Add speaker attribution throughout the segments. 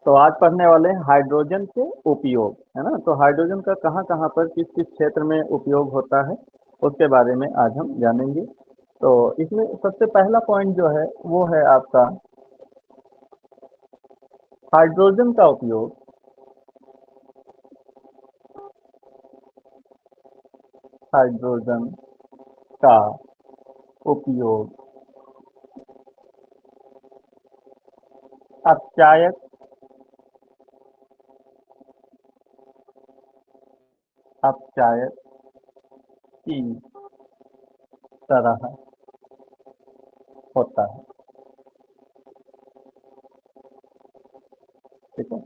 Speaker 1: तो आज पढ़ने वाले हैं हाइड्रोजन के उपयोग, है ना। तो हाइड्रोजन का कहाँ कहाँ पर किस किस क्षेत्र में उपयोग होता है उसके बारे में आज हम जानेंगे। तो इसमें सबसे पहला पॉइंट जो है वो है आपका हाइड्रोजन का उपयोग। हाइड्रोजन का उपयोग अपचायक अपचायक की तरह होता है, ठीक है।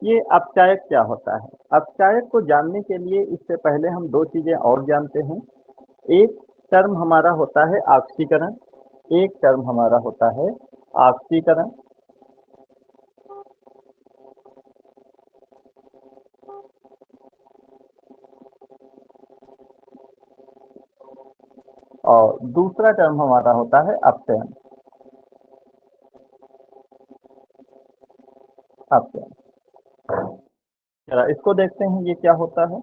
Speaker 1: ये अपचायक क्या होता है? अपचायक को जानने के लिए इससे पहले हम दो चीजें और जानते हैं। एक टर्म हमारा होता है ऑक्सीकरण, एक टर्म हमारा होता है ऑक्सीकरण, और दूसरा टर्म हमारा होता है अपचयन। अपचयन, जरा इसको देखते हैं ये क्या होता है।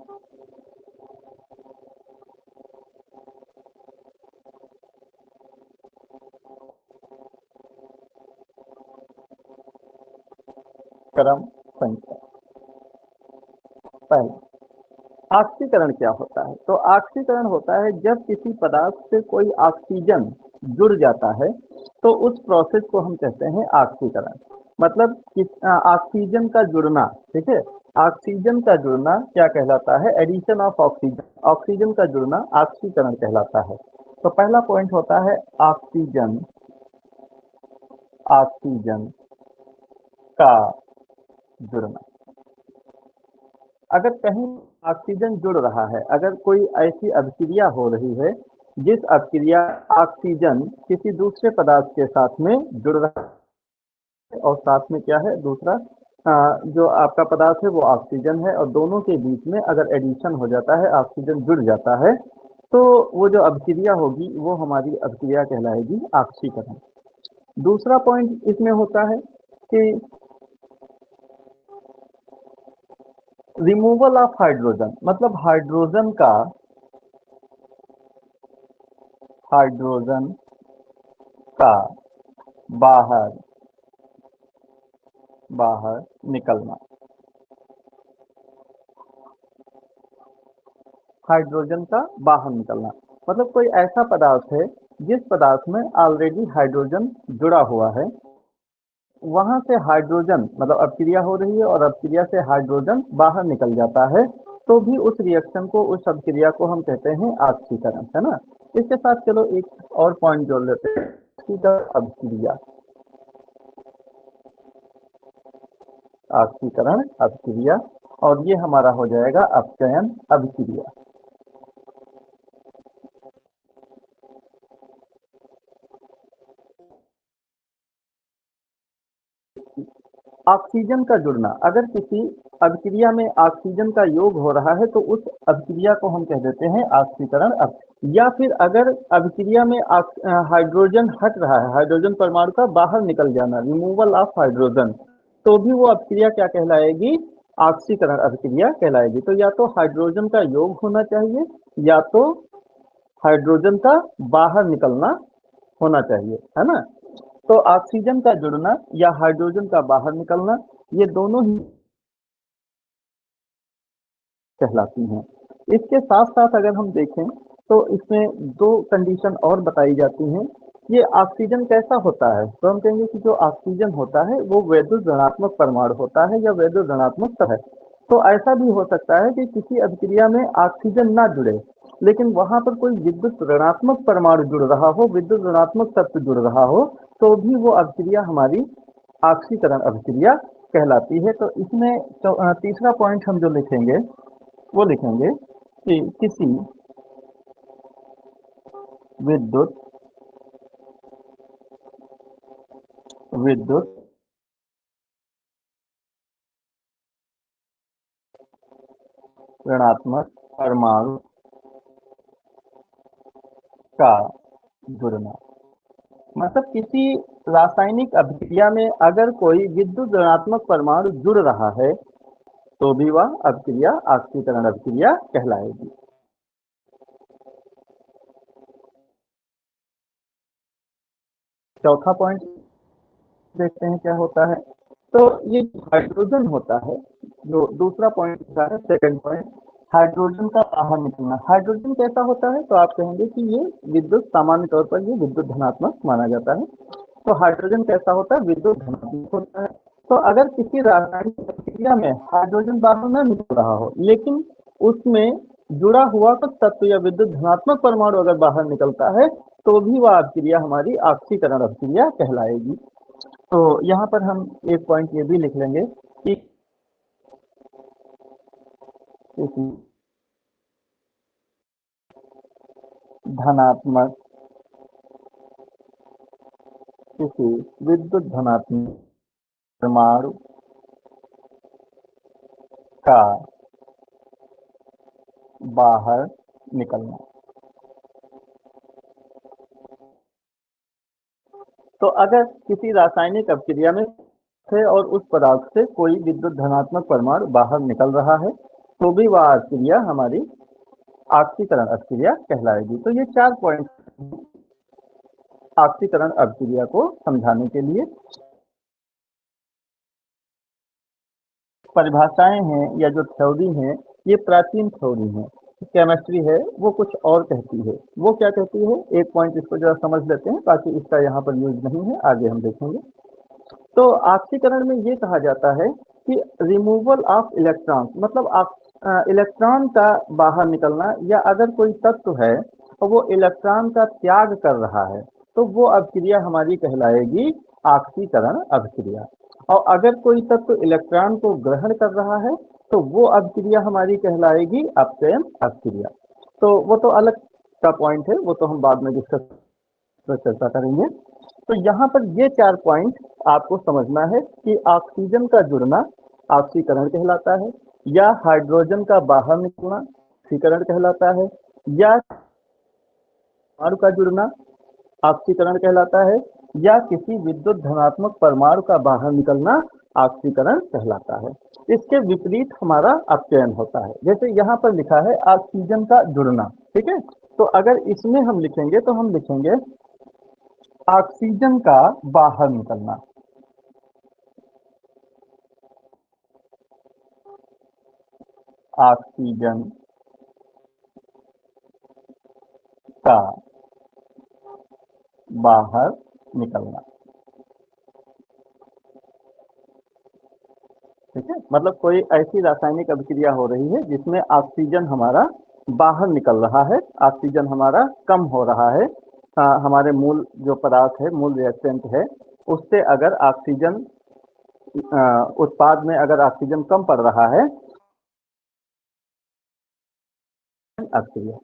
Speaker 1: क्रम संख्या पहला, ऑक्सीकरण क्या होता है? तो ऑक्सीकरण होता है जब किसी पदार्थ से कोई ऑक्सीजन जुड़ जाता है तो उस प्रोसेस को हम कहते हैं ऑक्सीकरण। मतलब ऑक्सीजन का जुड़ना, ठीक है। ऑक्सीजन का जुड़ना क्या कहलाता है? Addition of oxygen. ऑक्सीजन का जुड़ना ऑक्सीकरण कहलाता है। तो पहला पॉइंट होता है ऑक्सीजन, ऑक्सीजन का जुड़ना। अगर कहीं ऑक्सीजन जुड़ रहा है, अगर कोई ऐसी अभिक्रिया हो रही है जिस अभिक्रिया ऑक्सीजन किसी दूसरे पदार्थ के साथ में जुड़ रहा है और साथ में क्या है दूसरा जो आपका पदार्थ है वो ऑक्सीजन है, और दोनों के बीच में अगर एडिशन हो जाता है, ऑक्सीजन जुड़ जाता है, तो वो जो अभिक्रिया होगी वो हमारी अभिक्रिया कहलाएगी ऑक्सीकरण। दूसरा पॉइंट इसमें होता है कि रिमूवल ऑफ हाइड्रोजन, मतलब हाइड्रोजन का बाहर बाहर निकलना। हाइड्रोजन का बाहर निकलना मतलब कोई ऐसा पदार्थ है जिस पदार्थ में ऑलरेडी हाइड्रोजन जुड़ा हुआ है, वहां से हाइड्रोजन मतलब अपक्रिया हो रही है और अपक्रिया से हाइड्रोजन बाहर निकल जाता है, तो भी उस रिएक्शन को, उस अपक्रिया को हम कहते हैं ऑक्सीकरण, है ना। इसके साथ चलो एक और पॉइंट जोड़ लेते हैं, अभिक्रिया, ऑक्सीकरण अभिक्रिया, और ये हमारा हो जाएगा अपचयन अभिक्रिया। ऑक्सीजन का जुड़ना, अगर किसी अभिक्रिया में ऑक्सीजन का योग हो रहा है तो उस अभिक्रिया को हम कह देते हैं ऑक्सीकरण। या फिर अगर अभिक्रिया में हाइड्रोजन हट रहा है, हाइड्रोजन परमाणु का बाहर निकल जाना, रिमूवल ऑफ हाइड्रोजन, तो भी वो अभिक्रिया क्या कहलाएगी? ऑक्सीकरण अभिक्रिया कहलाएगी। तो या तो हाइड्रोजन का योग होना चाहिए या तो हाइड्रोजन का बाहर निकलना होना चाहिए, है ना। तो ऑक्सीजन का जुड़ना या हाइड्रोजन का बाहर निकलना, ये दोनों ही कहलाती हैं। इसके साथ साथ अगर हम देखें तो इसमें दो कंडीशन और बताई जाती हैं। ये ऑक्सीजन कैसा होता है? तो हम कहेंगे कि जो ऑक्सीजन होता है वो वैद्युत ऋणात्मक परमाणु होता है या वैद्युत ऋणात्मक तत्व है। तो ऐसा भी हो सकता है कि किसी अभिक्रिया में ऑक्सीजन ना जुड़े, लेकिन वहां पर कोई विद्युत ऋणात्मक परमाणु जुड़ रहा हो, विद्युत ऋणात्मक तत्व जुड़ रहा हो, तो भी वो अभिक्रिया हमारी ऑक्सीकरण अभिक्रिया कहलाती है। तो इसमें तीसरा पॉइंट हम जो लिखेंगे वो लिखेंगे कि किसी विद्युत विद्युत ऋणात्मक परमाणु का जुड़ना, मतलब किसी रासायनिक अभिक्रिया में अगर कोई विद्युत ऋणात्मक परमाणु जुड़ रहा है तो भी वह अभिक्रिया ऑक्सीकरण अभिक्रिया कहलाएगी। चौथा पॉइंट देखते हैं क्या होता है। तो ये हाइड्रोजन होता है, जो दूसरा पॉइंट होता है, सेकंड पॉइंट, हाइड्रोजन का बाहर निकलना। हाइड्रोजन कैसा होता है? तो आप कहेंगे कि ये विद्युत, सामान्य तौर पर ये विद्युत धनात्मक माना जाता है। तो हाइड्रोजन कैसा होता है? विद्युत धनात्मक होता है। तो अगर किसी रासायनिक प्रतिक्रिया में हाइड्रोजन बाहर न निकल रहा हो, लेकिन उसमें जुड़ा हुआ कुछ तत्व या विद्युत धनात्मक परमाणु अगर बाहर निकलता है, तो भी वह अभिक्रिया हमारी ऑक्सीकरण अभिक्रिया कहलाएगी। तो यहाँ पर हम एक पॉइंट ये भी लिख लेंगे कि किसी धनात्मक, किसी विद्युत धनात्मक परमाणु का बाहर निकलना। तो अगर किसी रासायनिक अभिक्रिया में से और उस पदार्थ से कोई विद्युत धनात्मक परमाणु बाहर निकल रहा है, तो भी वह अभिक्रिया हमारी ऑक्सीकरण अभिक्रिया कहलाएगी। तो ये 4 पॉइंट ऑक्सीकरण अभिक्रिया को समझाने के लिए। परिभाषाएं हैं या जो थ्योरी हैं, ये प्राचीन थ्योरी हैं। केमिस्ट्री है वो कुछ और कहती है। वो क्या कहती है? एक पॉइंट इसको जरा समझ लेते हैं, बाकी इसका यहाँ पर यूज नहीं है, आगे हम देखेंगे। तो ऑक्सीकरण में ये कहा जाता है कि रिमूवल ऑफ इलेक्ट्रॉन, मतलब इलेक्ट्रॉन का बाहर निकलना, या अगर कोई तत्व है तो वो इलेक्ट्रॉन का त्याग कर रहा है, तो वो अभिक्रिया हमारी कहलाएगी ऑक्सीकरण अभिक्रिया। और अगर कोई तत्व इलेक्ट्रॉन को ग्रहण कर रहा है, तो वो अभिक्रिया हमारी कहलाएगी अपचयन अभिक्रिया। तो वो तो अलग का पॉइंट है, वो तो हम बाद में डिस्कस चर्चा करेंगे। तो यहाँ पर ये 4 पॉइंट आपको समझना है कि ऑक्सीजन का जुड़ना ऑक्सीकरण कहलाता है, या हाइड्रोजन का बाहर निकलना ऑक्सीकरण कहलाता है, या परमाणु का जुड़ना ऑक्सीकरण कहलाता है, या किसी विद्युत धनात्मक परमाणु का बाहर निकलना ऑक्सीकरण कहलाता है। इसके विपरीत हमारा अपचयन होता है। जैसे यहाँ पर लिखा है ऑक्सीजन का जुड़ना, ठीक है। तो अगर इसमें हम लिखेंगे तो हम लिखेंगे ऑक्सीजन का बाहर निकलना। ऑक्सीजन का बाहर निकलना, ठीक है। मतलब कोई ऐसी रासायनिक अभिक्रिया हो रही है जिसमें ऑक्सीजन हमारा बाहर निकल रहा है, ऑक्सीजन हमारा कम हो रहा है। हमारे मूल जो पदार्थ है, मूल रिएक्टेंट है, उससे अगर ऑक्सीजन उत्पाद में अगर ऑक्सीजन कम पड़ रहा है, अभिक्रिया।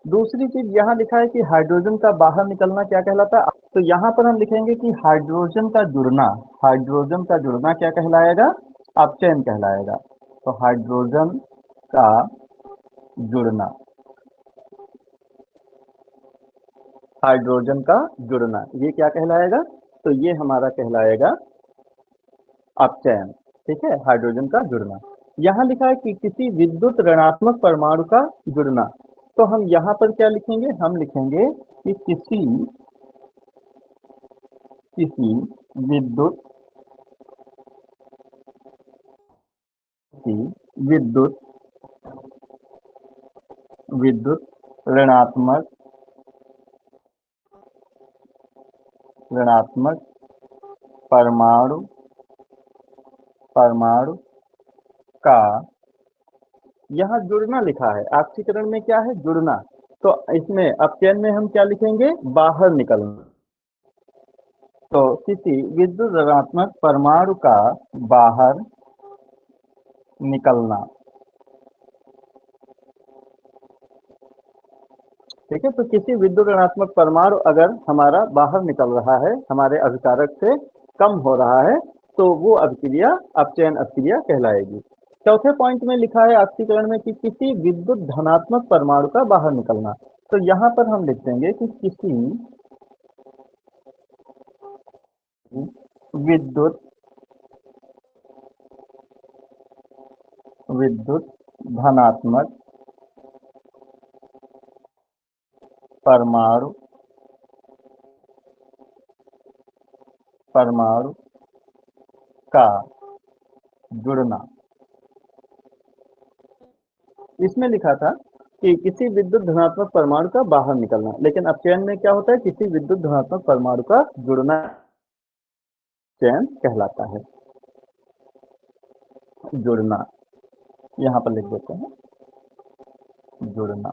Speaker 1: दूसरी चीज यहाँ लिखा है कि हाइड्रोजन का बाहर निकलना क्या कहलाता है? तो यहाँ पर हम लिखेंगे कि हाइड्रोजन का जुड़ना, हाइड्रोजन का जुड़ना क्या कहलाएगा? अपचयन कहलाएगा। तो हाइड्रोजन का जुड़ना, हाइड्रोजन का जुड़ना ये क्या कहलाएगा? तो ये हमारा कहलाएगा अपचयन, ठीक है, हाइड्रोजन का जुड़ना। यहाँ लिखा है कि किसी विद्युत ऋणात्मक परमाणु का जुड़ना। तो हम यहाँ पर क्या लिखेंगे? हम लिखेंगे कि किसी किसी विद्युत की विद्युत विद्युत ऋणात्मक ऋणात्मक परमाणु परमाणु का, यहाँ जुड़ना लिखा है, ऑक्सीकरण में क्या है? जुड़ना। तो इसमें अपचयन में हम क्या लिखेंगे? बाहर निकलना। तो किसी विद्युत ऋणात्मक परमाणु का बाहर निकलना, ठीक है। तो किसी विद्युत ऋणात्मक परमाणु अगर हमारा बाहर निकल रहा है, हमारे अभिकारक से कम हो रहा है, तो वो अभिक्रिया अपचयन अभिक्रिया कहलाएगी। चौथे पॉइंट में लिखा है ऑक्सीकरण में कि किसी विद्युत धनात्मक परमाणु का बाहर निकलना। तो यहाँ पर हम लिख देंगे कि किसी विद्युत विद्युत धनात्मक परमाणु परमाणु का जुड़ना। इसमें लिखा था कि किसी विद्युत धनात्मक परमाणु का बाहर निकलना, लेकिन अपचयन में क्या होता है, किसी विद्युत धनात्मक परमाणु का जुड़ना चयन कहलाता है। जुड़ना यहाँ पर लिख देते हैं, जुड़ना।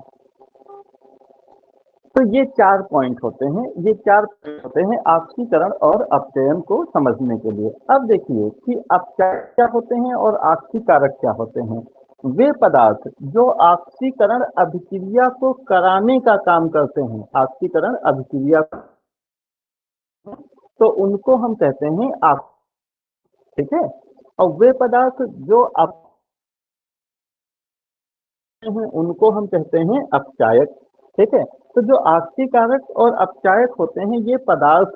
Speaker 1: तो ये 4 पॉइंट होते हैं, ये 4 पॉइंट होते हैं ऑक्सीकरण और अपचयन को समझने के लिए। अब देखिए कि अपचायक क्या होते हैं और ऑक्सीकारक क्या होते हैं। वे पदार्थ जो ऑक्सीकरण अभिक्रिया को कराने का काम करते हैं, ऑक्सीकरण अभिक्रिया, तो उनको हम कहते हैं आप, ठीक है। और वे पदार्थ जो आप हैं उनको हम कहते हैं अपचायक, ठीक है। तो जो ऑक्सीकारक और अपचायक होते हैं ये पदार्थ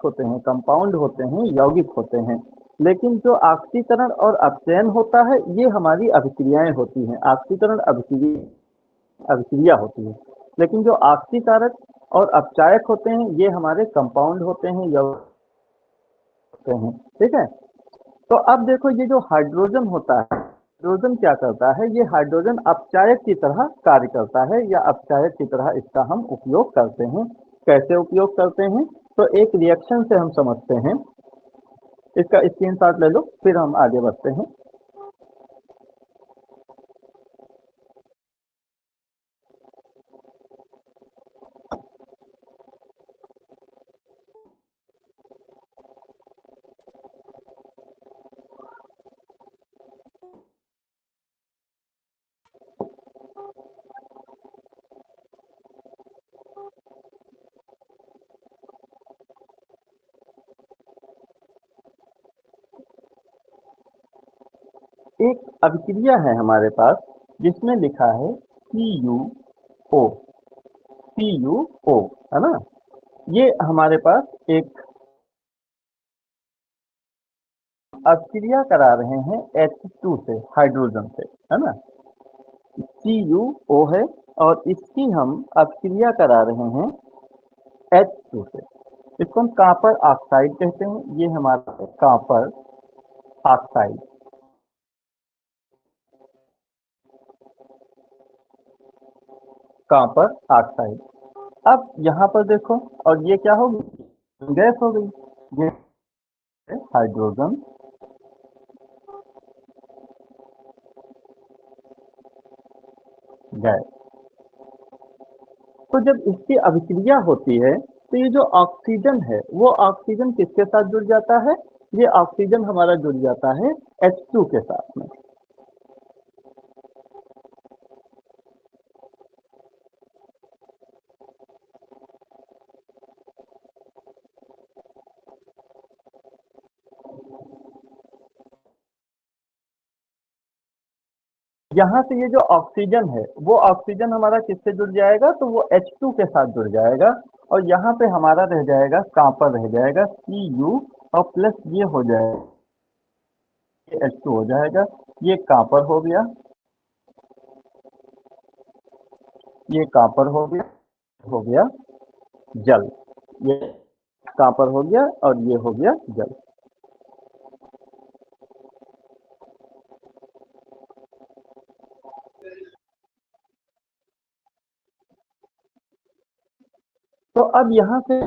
Speaker 1: होते हैं, कंपाउंड होते हैं, यौगिक होते हैं। लेकिन जो ऑक्सीकरण और अपचयन होता है ये हमारी अभिक्रियाएं होती हैं, ऑक्सीकरण अभिक्रिया होती है। लेकिन जो ऑक्सीकारक और अपचायक होते हैं ये हमारे कंपाउंड होते हैं, यौगिक होते हैं, ठीक है। तो अब देखो ये जो हाइड्रोजन होता है, हाइड्रोजन क्या करता है, ये हाइड्रोजन अपचायक की तरह कार्य करता है, या अपचायक की तरह इसका हम उपयोग करते हैं। कैसे उपयोग करते हैं, तो एक रिएक्शन से हम समझते हैं। इसका स्क्रीनशॉट ले लो, फिर हम आगे बढ़ते हैं। एक अभिक्रिया है हमारे पास जिसमें लिखा है CuO, CuO, है ना। ये हमारे पास एक अभिक्रिया करा रहे हैं H2 से, हाइड्रोजन से, है ना। CuO है और इसकी हम अभिक्रिया करा रहे हैं H2 से। इसको हम कॉपर ऑक्साइड कहते हैं। ये हमारा कॉपर ऑक्साइड, कॉपर ऑक्साइड। अब यहाँ पर देखो, और ये क्या हो गई, गैस हो गई, ये हाइड्रोजन गैस। तो जब इसकी अभिक्रिया होती है तो ये जो ऑक्सीजन है वो ऑक्सीजन किसके साथ जुड़ जाता है, ये ऑक्सीजन हमारा जुड़ जाता है H2 के साथ में। यहाँ से ये जो ऑक्सीजन है वो ऑक्सीजन हमारा किससे जुड़ जाएगा, तो वो H2 के साथ जुड़ जाएगा। और यहाँ पे हमारा रह जाएगा कॉपर, रह जाएगा Cu, और प्लस ये हो जाएगा, ये H2 हो जाएगा, ये कॉपर हो गया, ये कॉपर हो गया जल, ये कॉपर हो गया और ये हो गया जल। तो अब यहाँ से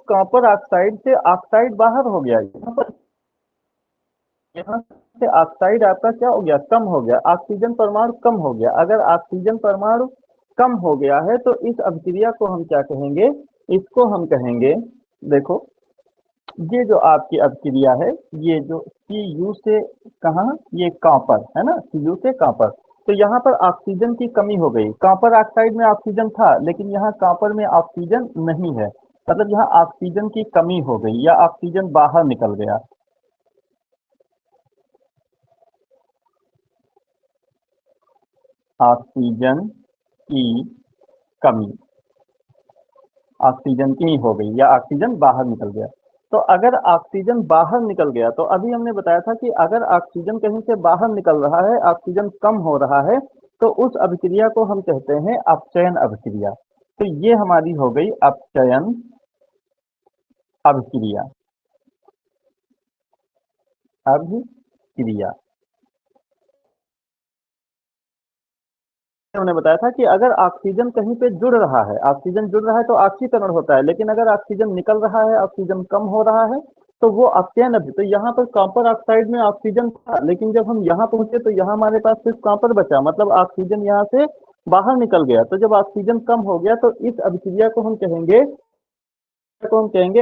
Speaker 1: कॉपर ऑक्साइड से ऑक्साइड बाहर हो गया, यहाँ से ऑक्साइड आपका क्या हो गया, कम हो गया, ऑक्सीजन परमाणु कम हो गया। अगर ऑक्सीजन परमाणु कम हो गया है तो इस अभिक्रिया को हम क्या कहेंगे, इसको हम कहेंगे, देखो ये जो आपकी अभिक्रिया है, ये जो Cu से कहाँ, ये कॉपर है ना, Cu से कॉपर। तो यहाँ पर ऑक्सीजन की कमी हो गई, कॉपर ऑक्साइड में ऑक्सीजन था लेकिन यहाँ कॉपर में ऑक्सीजन नहीं है, मतलब यहाँ ऑक्सीजन की कमी हो गई या ऑक्सीजन बाहर निकल गया। ऑक्सीजन की कमी, ऑक्सीजन की हो गई या ऑक्सीजन बाहर निकल गया। तो अगर ऑक्सीजन बाहर निकल गया तो अभी हमने बताया था कि अगर ऑक्सीजन कहीं से बाहर निकल रहा है, ऑक्सीजन कम हो रहा है, तो उस अभिक्रिया को हम कहते हैं अपचयन अभिक्रिया। तो ये हमारी हो गई अपचयन अभिक्रिया। अभिक्रिया हमने बताया था कि अगर ऑक्सीजन कहीं पे जुड़ रहा है, ऑक्सीजन जुड़ रहा है तो ऑक्सीकरण होता है, लेकिन अगर ऑक्सीजन निकल रहा है, ऑक्सीजन कम हो रहा है, तो वो अपचयन अभिक्रिया। तो यहाँ पर कॉपर ऑक्साइड में ऑक्सीजन था, लेकिन जब हम यहाँ पहुंचे तो यहाँ हमारे पास सिर्फ कॉपर बचा, मतलब ऑक्सीजन यहाँ से बाहर निकल गया। तो जब ऑक्सीजन कम हो गया तो इस अभिक्रिया को हम कहेंगे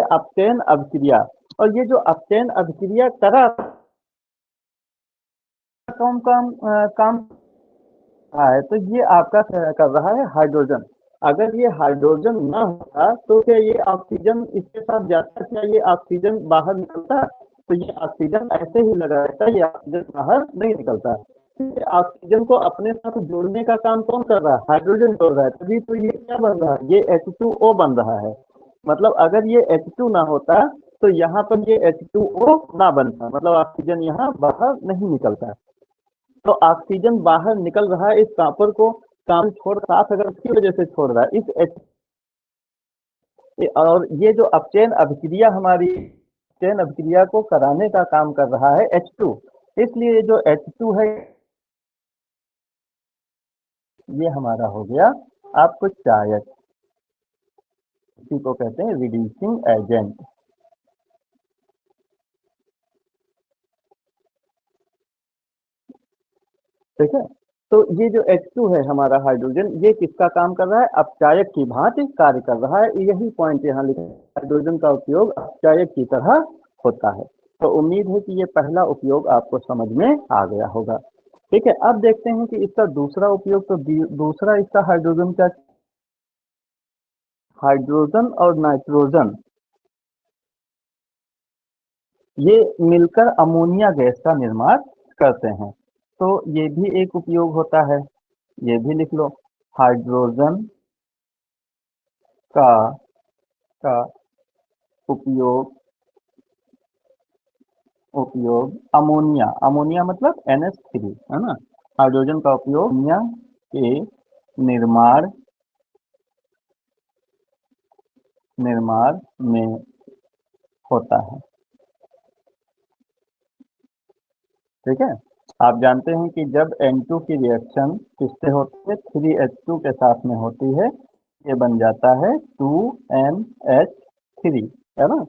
Speaker 1: अपचयन अभिक्रिया। और ये जो अपचयन अभिक्रिया करा काम रहा है, तो ये आपका कर रहा है हाइड्रोजन। अगर ये हाइड्रोजन ना होता तो क्या ये ऑक्सीजन इसके साथ जाता, क्या ये ऑक्सीजन बाहर निकलता? तो ये ऑक्सीजन ऐसे ही लगा रहता, ये ऑक्सीजन बाहर नहीं निकलता। ये ऑक्सीजन को अपने साथ जोड़ने का काम कौन कर रहा है? हाइड्रोजन जोड़ रहा है, तभी तो ये क्या बन रहा है? ये H2O बन रहा है। मतलब अगर ये H2 ना होता तो यहाँ पर ये H2O ना बनता, मतलब ऑक्सीजन यहाँ बाहर नहीं निकलता। तो ऑक्सीजन बाहर निकल रहा है, इस कॉपर को काम छोड़ साथ अगर इसकी वजह से छोड़ रहा है इस H, और ये जो अपचयन अभिक्रिया हमारी चयन अभिक्रिया को कराने का काम कर रहा है H2। इसलिए जो H2 है ये हमारा हो गया आपको चायक, इसी को कहते हैं रिड्यूसिंग एजेंट। ठीक है। तो ये जो H2 है हमारा हाइड्रोजन, ये किसका काम कर रहा है? अपचायक की भांति कार्य कर रहा है। यही पॉइंट यहाँ लिखा है, हाइड्रोजन का उपयोग अपचायक की तरह होता है। तो उम्मीद है कि ये पहला उपयोग आपको समझ में आ गया होगा। ठीक है, अब देखते हैं कि इसका दूसरा उपयोग। तो दूसरा इसका हाइड्रोजन का, हाइड्रोजन और नाइट्रोजन ये मिलकर अमोनिया गैस का निर्माण करते हैं। तो ये भी एक उपयोग होता है, ये भी लिख लो। हाइड्रोजन का का उपयोग उपयोग अमोनिया, अमोनिया मतलब NH3 है ना। हाइड्रोजन का उपयोग अमोनिया के निर्माण निर्माण में होता है। ठीक है, आप जानते हैं कि जब N2 की रिएक्शन किससे होती है? 3H2 के साथ में होती है, ये बन जाता है 2NH3, है ना।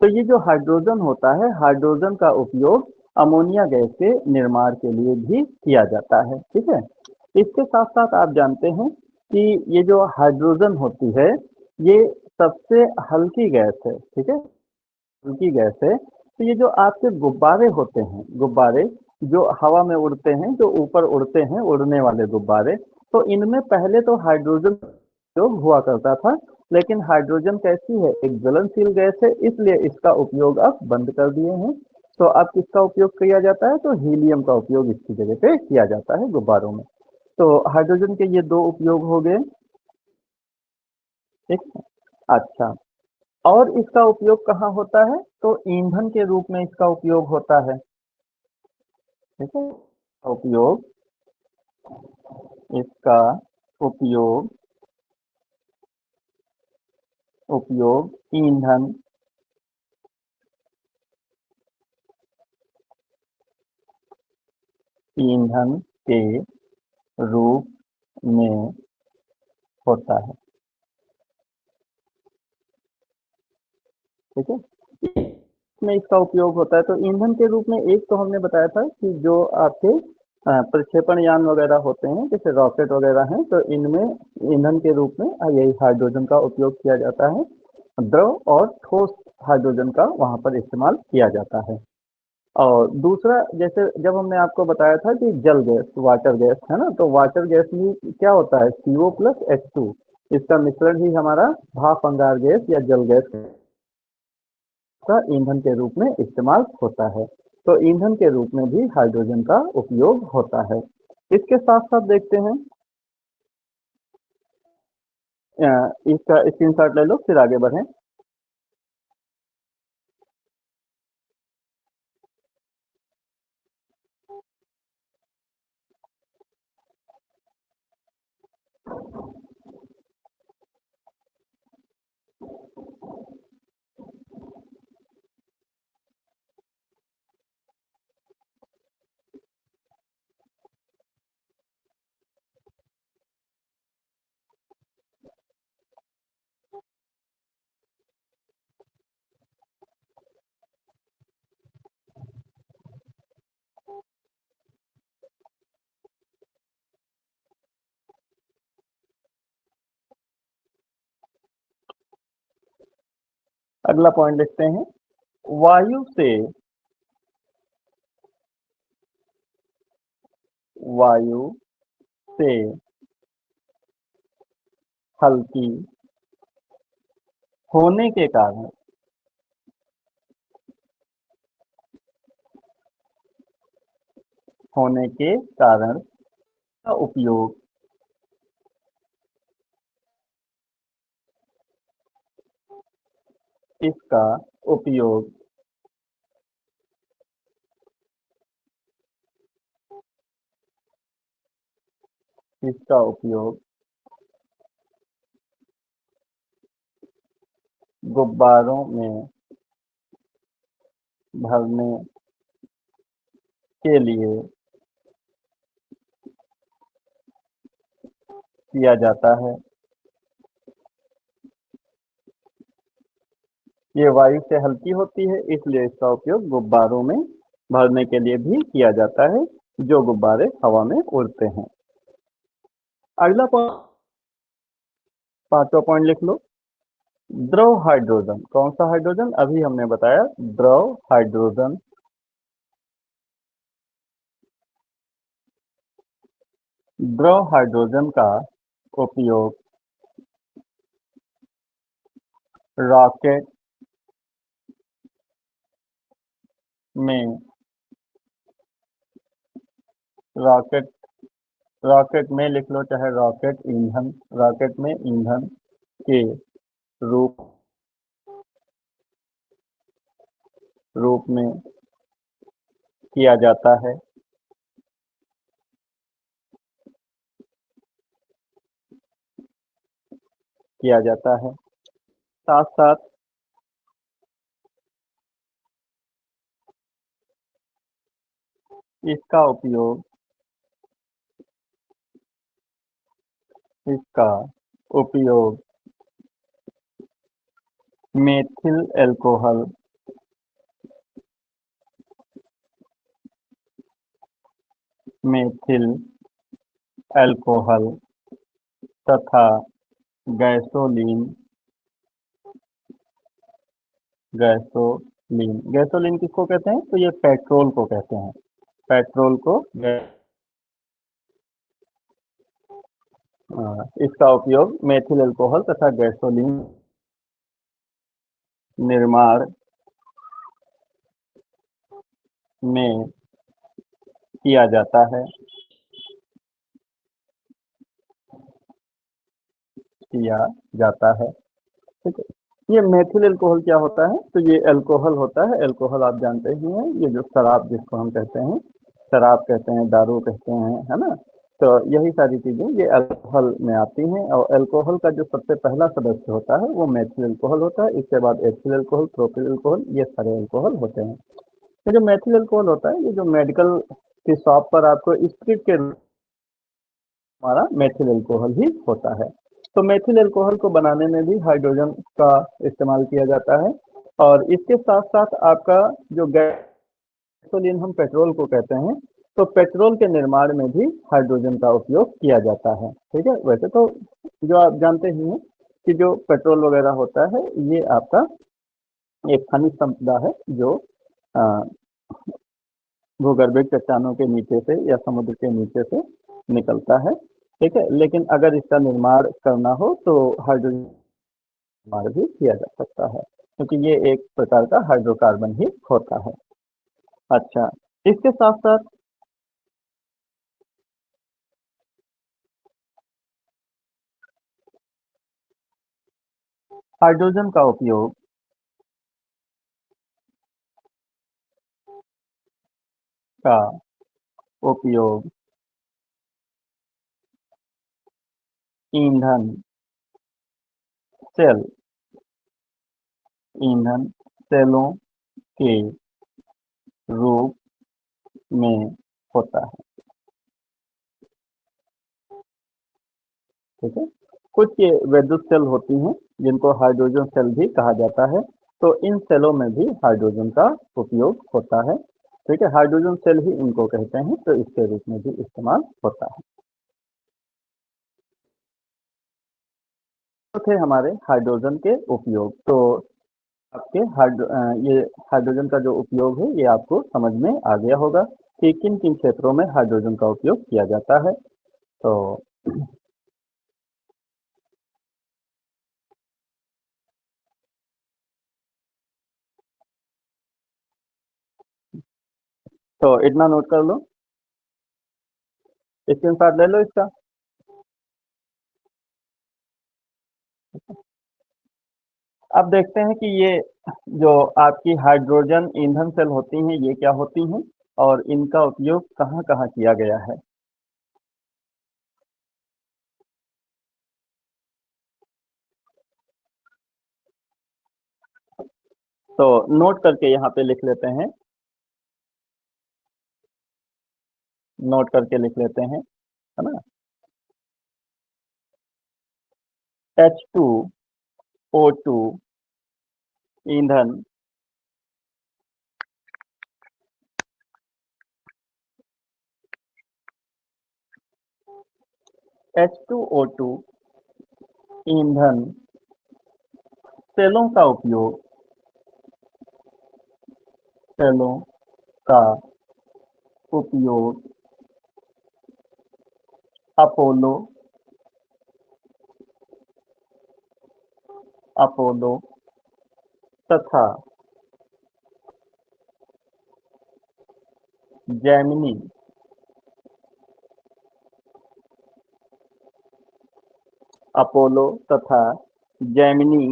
Speaker 1: तो ये जो हाइड्रोजन होता है, हाइड्रोजन का उपयोग अमोनिया गैस के निर्माण के लिए भी किया जाता है। ठीक है, इसके साथ साथ आप जानते हैं कि ये जो हाइड्रोजन होती है ये सबसे हल्की गैस है। ठीक है, हल्की गैस है। तो ये जो आपके गुब्बारे होते हैं, गुब्बारे जो हवा में उड़ते हैं, जो ऊपर उड़ते हैं, उड़ने वाले गुब्बारे, तो इनमें पहले तो हाइड्रोजन उपयोग हुआ करता था, लेकिन हाइड्रोजन कैसी है? एक ज्वलनशील गैस है, इसलिए इसका उपयोग अब बंद कर दिए हैं। तो अब किसका उपयोग किया जाता है? तो हीलियम का उपयोग इसकी जगह पे किया जाता है गुब्बारों में। तो हाइड्रोजन के ये दो उपयोग हो गए। ठीक है? अच्छा, और इसका उपयोग कहाँ होता है? तो ईंधन के रूप में इसका उपयोग होता है। ठीक है, उपयोग इसका उपयोग उपयोग ईंधन ईंधन के रूप में होता है। ठीक है, में इसका उपयोग होता है। तो ईंधन के रूप में एक तो हमने बताया था कि जो आपके प्रक्षेपण यान वगैरह होते हैं, जैसे रॉकेट वगैरह हैं, तो इनमें ईंधन के रूप में यही हाइड्रोजन का उपयोग किया जाता है। द्रव और ठोस हाइड्रोजन का वहाँ पर इस्तेमाल किया जाता है। और दूसरा, जैसे जब हमने आपको बताया था कि जल गैस, वाटर गैस है ना, तो वाटर गैस में क्या होता है? CO प्लस H2, इसका मिश्रण ही हमारा भाप अंगार गैस या जल गैस का ईंधन के रूप में इस्तेमाल होता है। तो ईंधन के रूप में भी हाइड्रोजन का उपयोग होता है। इसके साथ साथ देखते हैं इसका स्क्रीनशॉट ले लो फिर आगे बढ़ें। अगला पॉइंट लिखते हैं, वायु से वायु से हल्की होने के कारण होने के कारण का उपयोग इसका उपयोग इसका उपयोग गुब्बारों में भरने के लिए किया जाता है। ये वायु से हल्की होती है इसलिए इसका उपयोग गुब्बारों में भरने के लिए भी किया जाता है, जो गुब्बारे हवा में उड़ते हैं। अगला पॉइंट, पांचवा पॉइंट लिख लो, द्रव हाइड्रोजन। कौन सा हाइड्रोजन? अभी हमने बताया द्रव हाइड्रोजन। द्रव हाइड्रोजन का उपयोग रॉकेट में रॉकेट रॉकेट में लिख लो, चाहे रॉकेट ईंधन, रॉकेट में ईंधन के रूप रूप में किया जाता है। किया जाता है साथ साथ इसका उपयोग इसका उपयोग मेथिल अल्कोहल मेथिल अल्कोहल तथा गैसोलीन गैसोलीन गैसोलीन किसको कहते हैं? तो ये पेट्रोल को कहते हैं। पेट्रोल को इसका उपयोग मेथिल अल्कोहल तथा गैसोलीन निर्माण में किया जाता है। किया जाता है, ठीक है। ये मेथिल अल्कोहल क्या होता है? तो ये अल्कोहल होता है। अल्कोहल आप जानते ही हैं, ये जो शराब जिसको हम कहते हैं, शराब कहते हैं, दारू कहते हैं, है ना। तो यही सारी चीजें ये अल्कोहल में आती हैं। और अल्कोहल का जो सबसे पहला सदस्य होता है वो मेथिल अल्कोहल होता है। इसके बाद एथिल अल्कोहल, प्रोपिल अल्कोहल, ये सारे अल्कोहल होते हैं। ये जो मेथिल अल्कोहल होता है, ये जो मेडिकल की शॉप पर आपको स्प्रिट के हमारा मेथिल अल्कोहल ही होता है। तो मेथिल अल्कोहल को बनाने में भी हाइड्रोजन का इस्तेमाल किया जाता है। और इसके साथ साथ आपका जो गैसोलीन हम पेट्रोल को कहते हैं, तो पेट्रोल के निर्माण में भी हाइड्रोजन का उपयोग किया जाता है, ठीक है। वैसे तो जो आप जानते ही हैं कि जो पेट्रोल वगैरह होता है ये आपका एक खनिज संपदा है जो अ, भूगर्भिक चट्टानों के नीचे से या समुद्र के नीचे से निकलता है, ठीक है। लेकिन अगर इसका निर्माण करना हो तो हाइड्रोजन निर्माण भी किया जा सकता है, क्योंकि ये एक प्रकार का हाइड्रोकार्बन ही होता है। अच्छा, इसके साथ साथ हाइड्रोजन का उपयोग का उपयोग ईंधन सेल ईंधन सेलों के रूप में होता है। ठीक है। कुछ ये विद्युत सेल होती हैं जिनको हाइड्रोजन सेल भी कहा जाता है। तो इन सेलों में भी हाइड्रोजन का उपयोग होता है। ठीक है, हाइड्रोजन सेल ही इनको कहते हैं, तो इसके रूप में भी इस्तेमाल होता है। तो थे हमारे हाइड्रोजन के उपयोग। तो आपके ये हाइड्रोजन का जो उपयोग है ये आपको समझ में आ गया होगा कि किन किन क्षेत्रों में हाइड्रोजन का उपयोग किया जाता है। तो इतना नोट कर लो, स्क्रीनशॉट ले लो इसका। अब देखते हैं कि ये जो आपकी हाइड्रोजन ईंधन सेल होती हैं ये क्या होती हैं और इनका उपयोग कहाँ कहाँ किया गया है। तो नोट करके यहाँ पे लिख लेते हैं, नोट करके लिख लेते हैं, है ना। H2O2 ईंधन H2O2 ईंधन सेलों का उपयोग सेलों का उपयोग अपोलो अपोलो तथा जेमिनी अपोलो तथा जेमिनी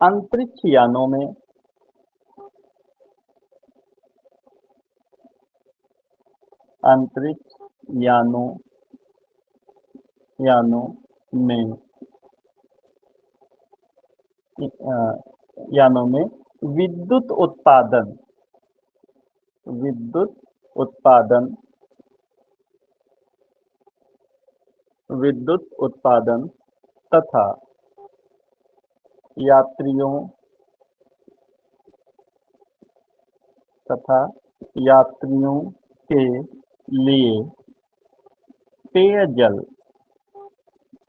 Speaker 1: अंतरिक्ष यानों में अंतरिक्ष यानों यानों में यानों में विद्युत उत्पादन विद्युत उत्पादन विद्युत उत्पादन तथा यात्रियों तथा यात्रियों के लिए पेयजल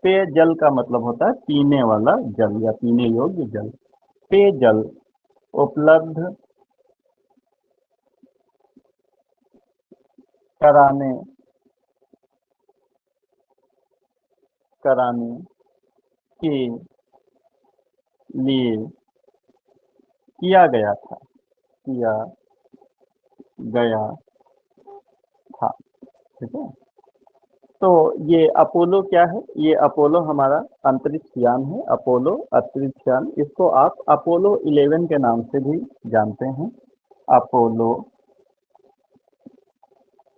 Speaker 1: पेयजल का मतलब होता है पीने वाला जल या पीने योग्य जल। पेयजल उपलब्ध कराने कराने के लिए किया गया था किया गया था। ठीक है। तो ये अपोलो क्या है, ये अपोलो हमारा अंतरिक्ष यान है, अपोलो अंतरिक्ष यान। इसको आप अपोलो 11 के नाम से भी जानते हैं। अपोलो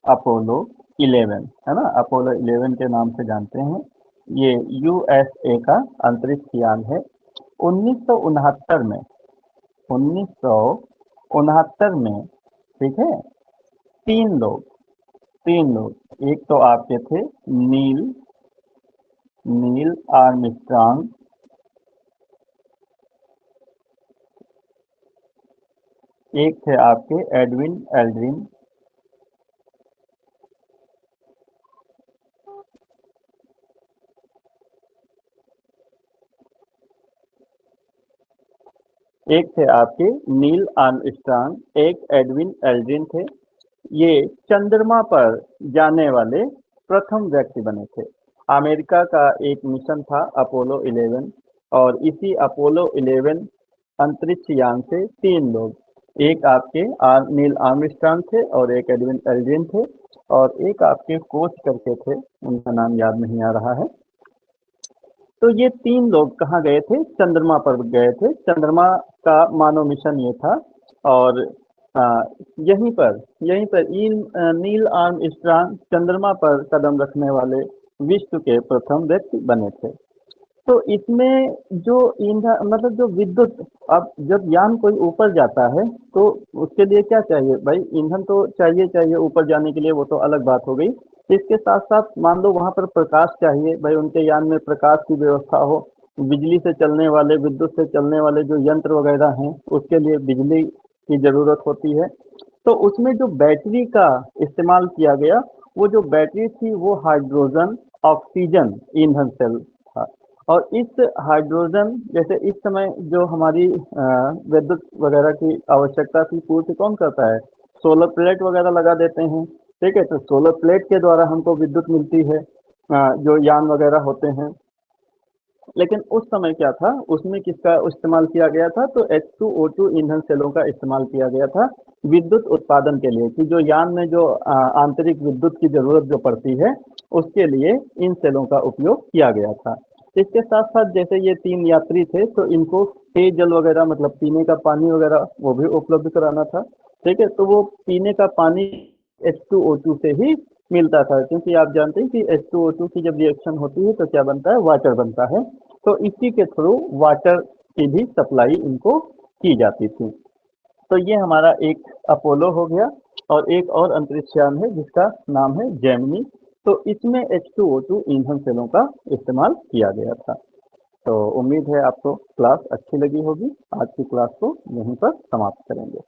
Speaker 1: अपोलो 11, है ना, अपोलो 11 के नाम से जानते हैं। ये यूएसए का अंतरिक्ष यान है। 1969 में 1969 में, ठीक है, तीन लोग तीन लोग, एक तो आपके थे नील नील आर्मस्ट्रांग, एक थे आपके एडविन एल्ड्रिन, एक थे आपके नील आर्मस्ट्रांग, एक एडविन एल्ड्रिन थे। ये चंद्रमा पर जाने वाले प्रथम व्यक्ति बने थे। अमेरिका का एक मिशन था अपोलो 11, और इसी अपोलो 11 अंतरिक्ष यान से तीन लोग, एक आपके नील आर्मस्ट्रांग थे और एक एडविन एल्ड्रिन थे। और एक आपके कोच करके थे, उनका नाम याद नहीं आ रहा है। तो ये 3 लोग कहाँ गए थे? चंद्रमा पर गए थे। चंद्रमा का मानव मिशन ये था। और अ, यहीं पर नील आर्मस्ट्रांग चंद्रमा पर कदम रखने वाले विश्व के प्रथम व्यक्ति बने थे। तो इसमें जो ईंधन मतलब जो विद्युत, अब जब यान कोई ऊपर जाता है तो उसके लिए क्या चाहिए भाई? ईंधन तो चाहिए चाहिए ऊपर जाने के लिए, वो तो अलग बात हो गई। इसके साथ साथ मान लो वहां पर प्रकाश चाहिए भाई, उनके यान में प्रकाश की व्यवस्था हो। बिजली से चलने वाले, विद्युत से चलने वाले जो यंत्र वगैरह हैं उसके लिए बिजली की जरूरत होती है। तो उसमें जो बैटरी का इस्तेमाल किया गया, वो जो बैटरी थी वो हाइड्रोजन ऑक्सीजन ईंधन सेल था। और इस हाइड्रोजन, जैसे इस समय जो हमारी विद्युत वगैरह की आवश्यकता की पूर्ति कौन करता है? सोलर प्लेट वगैरह लगा देते हैं। ठीक है, तो सोलर प्लेट के द्वारा हमको विद्युत मिलती है, जो यान वगैरह होते हैं। लेकिन उस समय क्या था, उसमें किसका इस्तेमाल किया गया था? तो H2O2 ईंधन सेलों का इस्तेमाल किया गया था विद्युत उत्पादन के लिए, कि जो यान में जो आंतरिक विद्युत की जरूरत जो पड़ती है उसके लिए इन सेलों का उपयोग किया गया था। इसके साथ साथ जैसे ये 3 यात्री थे तो इनको पेयजल वगैरह मतलब पीने का पानी वगैरह वो भी उपलब्ध कराना था। ठीक है, तो वो पीने का पानी H2O2 से ही मिलता था, क्योंकि आप जानते हैं कि H2O2 की जब रिएक्शन होती है तो क्या बनता है? वाटर बनता है। तो इसी के थ्रू वाटर की भी सप्लाई इनको की जाती थी। तो ये हमारा एक अपोलो हो गया। और एक और अंतरिक्ष यान है जिसका नाम है जेमिनी। तो इसमें H2O2 ईंधन सेलों का इस्तेमाल किया गया था। तो उम्मीद है आपको क्लास अच्छी लगी होगी। आज की क्लास को यहीं पर समाप्त करेंगे।